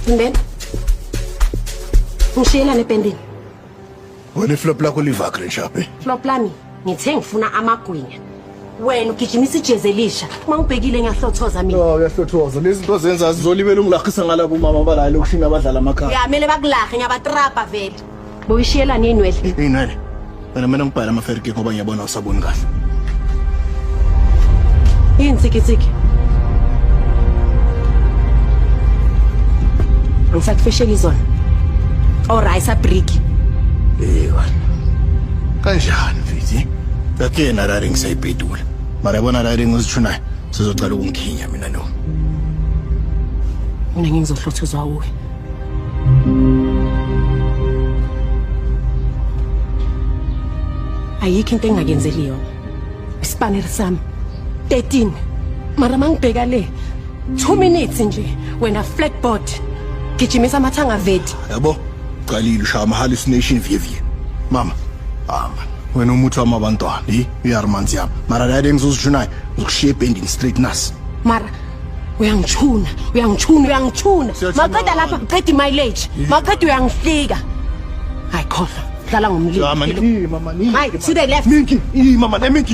And then ngishiyela nependini. Wena iflop lakho liva green sharp. Flop lami ngithe ngifuna amagwinya. Wena ugijimisa ijezi elisha. Uma ngibhekile ngiyahlothoza mina. Oh, uyahlothoza. Lezi zinto zenza zizolibela ungilahisa ngalabo mama bala lokushina abadlala amakhaya. Ya mele bakulahle ngabatrapa vele. Boyishiyela nenwele. Inwele. Mina ngibhala amaferike ngoba ngiyabona usaboni kahle. Yinsikisiki. Ngisakufishela izona. Orayisa brick. Wena. Kanjani mfiti? Yakena rari ngisayibhedula. Mara yabona rari ngizithuna sizocala ukungikhinya mina no. Mina ngizohlothozwa uwe. Ayikho into engakenzeli yona. Isipaneri sami 13. Mara mangibheka le 2 minutes nje wena flatboard. Gijimisa amathanga vedi. Yabo, qalile ushaya ama hallucination view. Mama, man. Wena umuthi wamabantwana, uyarmanzi yami. Mara la ngizozithuna ukushiya pending straight nas. Mara uyangithuna. Maqeda lapha qeda mileage. Maqeda uyangihlika. Hayi khola. Dlala ngomlilo. Mama, Hayi, to the left. Minki, mama, minki.